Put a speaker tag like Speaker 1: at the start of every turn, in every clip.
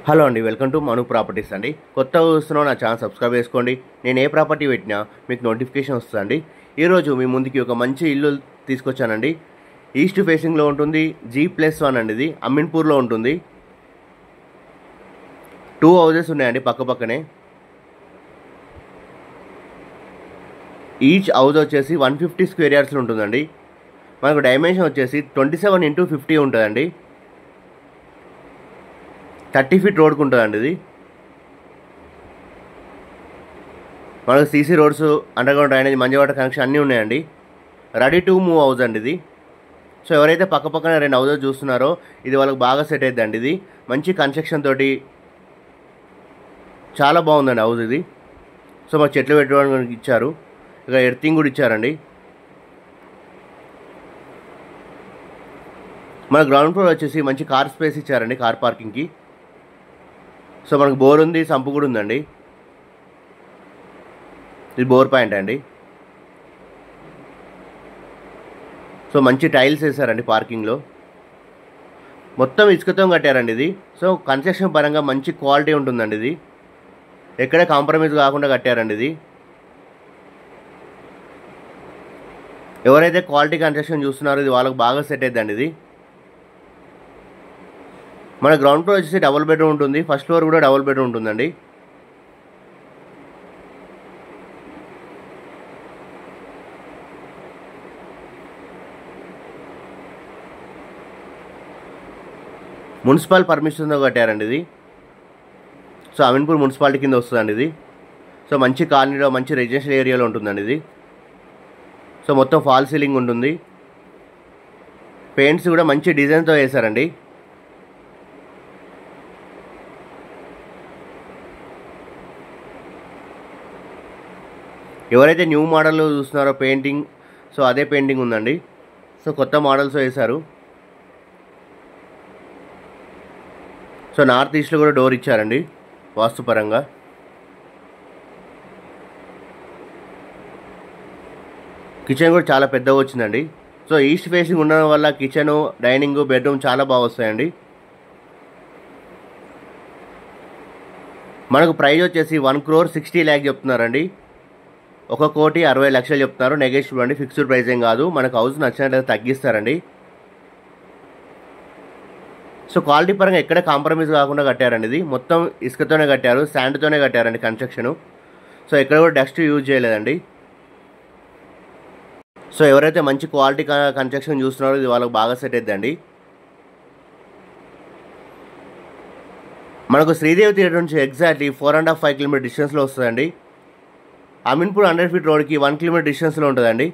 Speaker 1: Hello అండి, welcome to Manu properties అండి. కొత్తగా చూస్తున్నాం నా ఛానల్ సబ్స్క్రైబ్ చేసుకోండి. నేను ఏ ప్రాపర్టీ పెట్టినా మీకు నోటిఫికేషన్ వస్తుందండి. ఈరోజు మీ ముందుకి ఒక మంచి ఇల్లు తీసుకొచ్చానండి. ఈస్ట్ ఫేసింగ్లో ఉంటుంది. G+1 అండి. ఇది అమీన్పూర్లో ఉంటుంది. 2 హౌజెస్ ఉన్నాయండి పక్క పక్కనే. ఈచ్ హౌస్ వచ్చేసి 150 స్క్వేర్ యార్డ్స్లో ఉంటుందండి. మనకు డైమెన్షన్ వచ్చేసి 27x50 ఉంటుందండి. 30 ఫీట్ రోడ్కు ఉంటుందండి. ఇది మనకు సీసీ రోడ్స్, అండర్గ్రౌండ్ డ్రైనేజ్, మంచి వాటర్ కనెక్షన్ అన్నీ ఉన్నాయండి. రెడీ టు మూవ్ హౌస్ అండి ఇది. సో ఎవరైతే పక్క పక్కన 2 హౌజెస్ చూస్తున్నారో ఇది వాళ్ళకి బాగా సెట్ అవుతుందండి. ఇది మంచి కన్స్ట్రక్షన్ తోటి చాలా బాగుందండి హౌస్ ఇది. సో మాకు చెట్లు పెట్టుకోవడానికి ఇచ్చారు, ఇక ఎర్తింగ్ కూడా ఇచ్చారండి. మన గ్రౌండ్ ఫ్లోర్ వచ్చేసి మంచి కార్ స్పేస్ ఇచ్చారండి, కార్ పార్కింగ్కి. సో మనకు బోర్ ఉంది, సంపు కూడా ఉందండి. ఇది బోర్ పాయింట్ అండి. సో మంచి టైల్స్ వేసారండి పార్కింగ్లో. మొత్తం ఇసుకతో కట్టారండి ఇది. సో కన్స్ట్రక్షన్ పరంగా మంచి క్వాలిటీ ఉంటుందండి. ఇది ఎక్కడ కాంప్రమైజ్ కాకుండా కట్టారండి ఇది. ఎవరైతే క్వాలిటీ కన్స్ట్రక్షన్ చూస్తున్నారో ఇది వాళ్ళకి బాగా సెట్ అవుతుందండి. ఇది మన గ్రౌండ్ ఫ్లోర్ వచ్చేసి డబుల్ బెడ్రూమ్ ఉంటుంది. ఫస్ట్ ఫ్లోర్ కూడా డబుల్ బెడ్రూమ్ ఉంటుందండి. మున్సిపల్ పర్మిషన్తో కట్టారండి ఇది. సో అమీన్పూర్ మున్సిపాలిటీ కింద వస్తుందండి ఇది. సో మంచి కాలనీలో, మంచి రెసిడెన్షియల్ ఏరియాలో ఉంటుందండి ఇది. సో మొత్తం ఫాల్ సీలింగ్ ఉంటుంది. పెయింట్స్ కూడా మంచి డిజైన్తో వేశారండి. ఎవరైతే న్యూ మోడల్లో చూస్తున్నారో పెయింటింగ్, సో అదే పెయింటింగ్ ఉందండి. సో కొత్త మోడల్స్ వేశారు. సో నార్త్ ఈస్ట్లో కూడా డోర్ ఇచ్చారండి వాస్తుపరంగా. కిచెన్ కూడా చాలా పెద్దగా వచ్చిందండి. సో ఈస్ట్ ఫేసింగ్ ఉండడం వల్ల కిచెను, డైనింగ్, బెడ్రూమ్ చాలా బాగా వస్తాయండి. మనకు ప్రైస్ వచ్చేసి 1,60,00,000 చెప్తున్నారండి. 1,60,60,00,000 చెప్తున్నారు. నెగోషియబుల్ అండి, ఫిక్స్డ్ ప్రైస్ ఏం కాదు. మనకు హౌస్ నచ్చినట్లయితే తగ్గిస్తారండి. సో క్వాలిటీ పరంగా ఎక్కడ కాంప్రమైజ్ కాకుండా కట్టారండి. ఇది మొత్తం ఇసుకతోనే కట్టారు, శాండ్తోనే కట్టారండి కన్స్ట్రక్షను. సో ఎక్కడ కూడా డస్ట్ యూజ్ చేయలేదండి. సో ఎవరైతే మంచి క్వాలిటీ కన్స్ట్రక్షన్ చూస్తున్నారో ఇది వాళ్ళకి బాగా సెట్ అవుతుందండి. మనకు శ్రీదేవి థియేటర్ నుంచి ఎగ్జాక్ట్లీ 4.5 కిలోమీటర్ డిస్టెన్స్లో వస్తుందండి. అమీన్పూర్ 100 ఫీట్ రోడ్కి 1 కిలోమీటర్ డిస్టెన్స్లో ఉంటుందండి.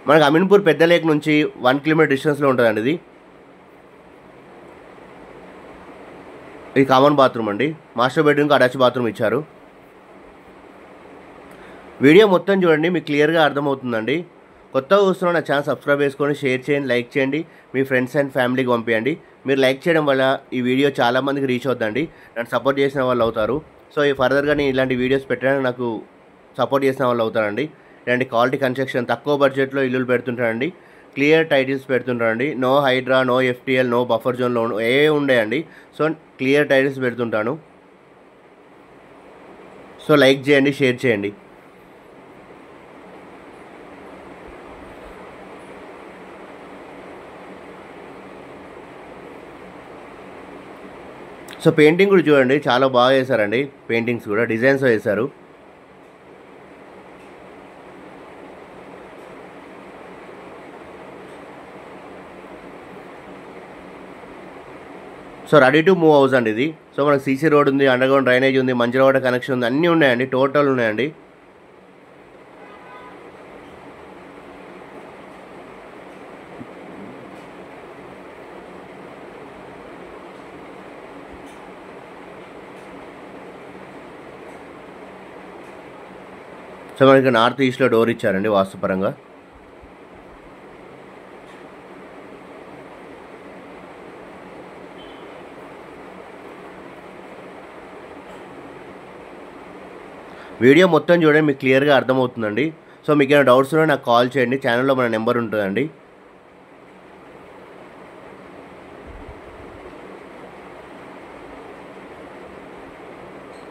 Speaker 1: మనకు అమీన్పూర్ పెద్ద లేక్ నుంచి 1 కిలోమీటర్ డిస్టెన్స్లో ఉంటుందండి. ఇది కామన్ బాత్రూమ్ అండి. మాస్టర్ బెడ్రూమ్కి అటాచ్ బాత్రూమ్ ఇచ్చారు. వీడియో మొత్తం చూడండి, మీకు క్లియర్గా అర్థమవుతుందండి. కొత్తగా చూస్తున్న నా ఛానల్ సబ్స్క్రైబ్ చేసుకొని షేర్ చేయండి, లైక్ చేయండి, మీ ఫ్రెండ్స్ అండ్ ఫ్యామిలీకి పంపించండి. మీరు లైక్ చేయడం వల్ల ఈ వీడియో చాలామందికి రీచ్ అవుతుందండి, నన్ను సపోర్ట్ చేసిన వాళ్ళు అవుతారు. సో ఈ ఫర్దర్గా నేను ఇలాంటి వీడియోస్ పెట్టడానికి నాకు సపోర్ట్ చేసిన వాళ్ళు అవుతారండి. ఇలాంటి క్వాలిటీ కన్స్ట్రక్షన్ తక్కువ బడ్జెట్లో ఇల్లులు పెడుతుంటారండి. క్లియర్ టైటిల్స్ పెడుతుంటానండి. No HYDRAA, no FTL, no buffer zone loan ఏ ఉండేయండి. సో క్లియర్ టైటిల్స్ పెడుతుంటాను. సో లైక్ చేయండి, షేర్ చేయండి. సో పెయింటింగ్ కూడా చూడండి, చాలా బాగా వేశారండి. పెయింటింగ్స్ కూడా డిజైన్స్ వేశారు. So ready to move house అండి ఇది. సో మనకు సీసీ రోడ్ ఉంది, అండర్గ్రౌండ్ డ్రైనేజ్ ఉంది, మంచి వాటర్ కనెక్షన్ ఉంది, అన్నీ ఉన్నాయండి, టోటల్ ఉన్నాయండి. సో మనకి నార్త్ ఈస్ట్లో డోర్ ఇచ్చారండి వాస్తుపరంగా. వీడియో మొత్తం చూడండి, మీకు క్లియర్గా అర్థమవుతుందండి. సో మీకు ఏమైనా డౌట్స్ ఉన్నా నాకు కాల్ చేయండి. ఛానల్లో మన నెంబర్ ఉంటుందండి.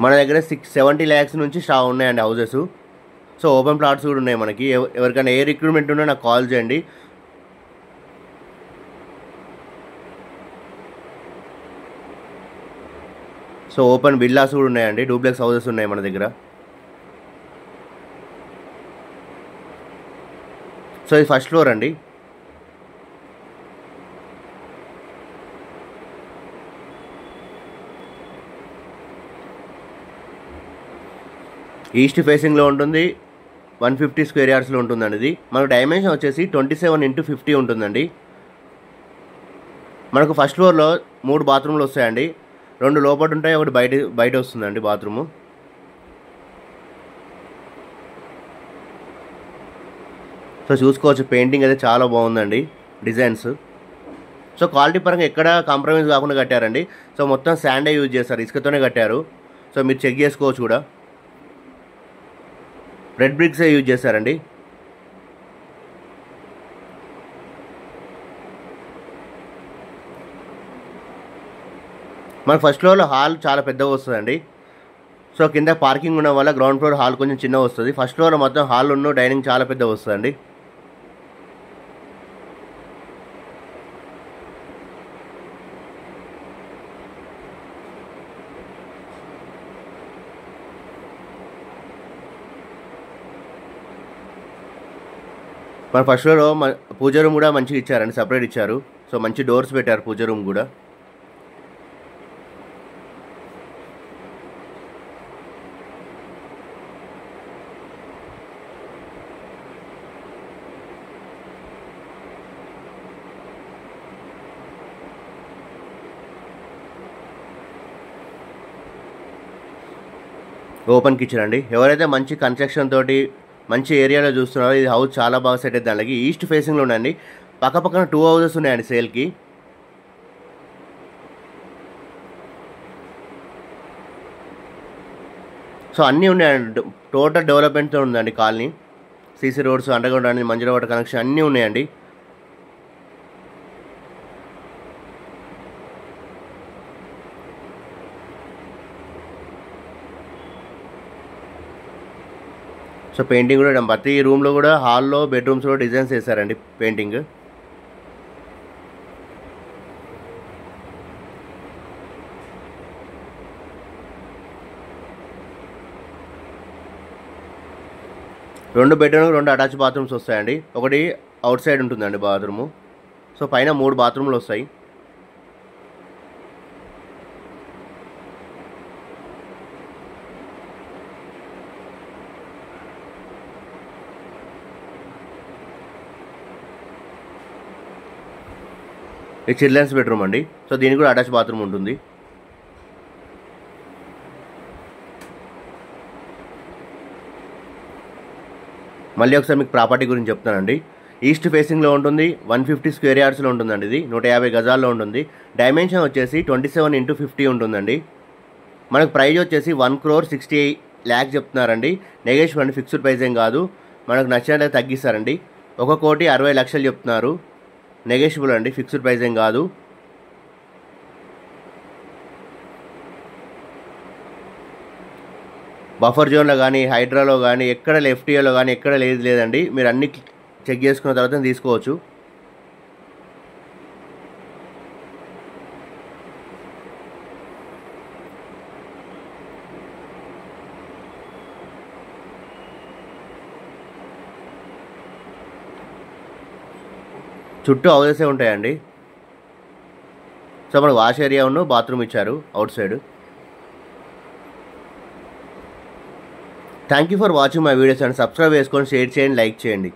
Speaker 1: మన దగ్గర 70 lakhs నుంచి ఉన్నాయండి హౌసెస్. సో ఓపెన్ ప్లాట్స్ కూడా ఉన్నాయి మనకి. ఎవరికైనా ఏ రిక్రూట్మెంట్ ఉన్నా నాకు కాల్ చేయండి. సో ఓపెన్ విల్లాస్ కూడా ఉన్నాయండి, డూప్లెక్స్ హౌసెస్ ఉన్నాయి మన దగ్గర. సో ఇది ఫస్ట్ ఫ్లోర్ అండి. ఈస్ట్ ఫేసింగ్లో ఉంటుంది, 150 square yardsలో ఉంటుందండి. ఇది మనకు డైమెన్షన్ వచ్చేసి 27x50 ఉంటుందండి. మనకు ఫస్ట్ ఫ్లోర్లో 3 బాత్రూమ్లు వస్తాయండి. 2 లోపల ఉంటాయి, ఒకటి బయట వస్తుందండి బాత్రూము. సో చూసుకోవచ్చు, పెయింటింగ్ అయితే చాలా బాగుందండి, డిజైన్స్. సో క్వాలిటీ పరంగా ఎక్కడ కాంప్రమైజ్ కాకుండా కట్టారండి. సో మొత్తం శాండే యూజ్ చేస్తారు, ఇసుకతోనే కట్టారు. సో మీరు చెక్ చేసుకోవచ్చు కూడా. రెడ్ బ్రిక్సే యూజ్ చేస్తారండి. మన ఫస్ట్ ఫ్లోర్లో హాల్ చాలా పెద్దగా వస్తుందండి. సో కింద పార్కింగ్ ఉండడం వల్ల గ్రౌండ్ ఫ్లోర్ హాల్ కొంచెం చిన్నగా వస్తుంది. ఫస్ట్ ఫ్లోర్లో మొత్తం హాల్ ఉన్న డైనింగ్ చాలా పెద్దగా వస్తుందండి. మన ఫస్ట్ ఫ్లోర్లో పూజ రూమ్ కూడా మంచిగా ఇచ్చారండి, సపరేట్ ఇచ్చారు. సో మంచి డోర్స్ పెట్టారు పూజ రూమ్ కూడా. ఓపెన్ కిచెన్ అండి. ఎవరైతే మంచి కన్స్ట్రక్షన్ తోటి మంచి ఏరియాలో చూస్తున్నారో ఇది హౌస్ చాలా బాగా సెట్ అవుతుంది. దానికి ఈస్ట్ ఫేసింగ్లో ఉండండి. పక్కన 2 houses ఉన్నాయండి సేల్కి. సో అన్నీ ఉన్నాయండి, టోటల్ డెవలప్మెంట్తో ఉందండి కాలనీ. సీసీ రోడ్స్, అండర్గ్రౌండ్ అని, మంజుల వాటర్ కనెక్షన్ అన్నీ ఉన్నాయండి. సో పెయింటింగ్ కూడా ప్రతి రూమ్లో కూడా, హాల్లో, బెడ్రూమ్స్లో డిజైన్స్ వేసారండి పెయింటింగ్. రెండు బెడ్రూమ్, 2 అటాచ్ బాత్రూమ్స్ వస్తాయండి. ఒకటి అవుట్ సైడ్ ఉంటుందండి బాత్రూము. సో పైన 3 బాత్రూమ్లు వస్తాయి. ఇది చిల్డ్రన్స్ బెడ్రూమ్ అండి. సో దీనికి కూడా అటాచ్ బాత్రూమ్ ఉంటుంది. మళ్ళీ ఒకసారి మీకు ప్రాపర్టీ గురించి చెప్తానండి. ఈస్ట్ ఫేసింగ్లో ఉంటుంది, 150 square yardsలో ఉంటుందండి. ఇది 150 గజాల్లో ఉంటుంది. డైమెన్షన్ వచ్చేసి 27x50 ఉంటుందండి. మనకు ప్రైజ్ వచ్చేసి 1,60,00,000 చెప్తున్నారండి. నెగోషియబుల్ అండి, ఫిక్స్డ్ ప్రైస్ ఏం కాదు. మనకు నచ్చినట్లయితే తగ్గిస్తారండి. 1,60,00,000 చెప్తున్నారు. నెగోషియబుల్ అండి, ఫిక్స్డ్ ప్రైస్ ఏం కాదు. బఫర్ జోన్లో కానీ, హైడ్రాలో కానీ, ఎక్కడ ఎఫ్టీఏలో కానీ ఎక్కడ లేదండి. మీరు అన్ని చెక్ చేసుకున్న తర్వాత తీసుకోవచ్చు. చుట్టూ హౌసెసే ఉంటాయండి. సో మనకు వాష్ ఏరియా ఉన్న బాత్రూమ్ ఇచ్చారు out side. Thank you for watching my videos and subscribe చేసుకొని, షేర్ చేయండి, లైక్ చేయండి.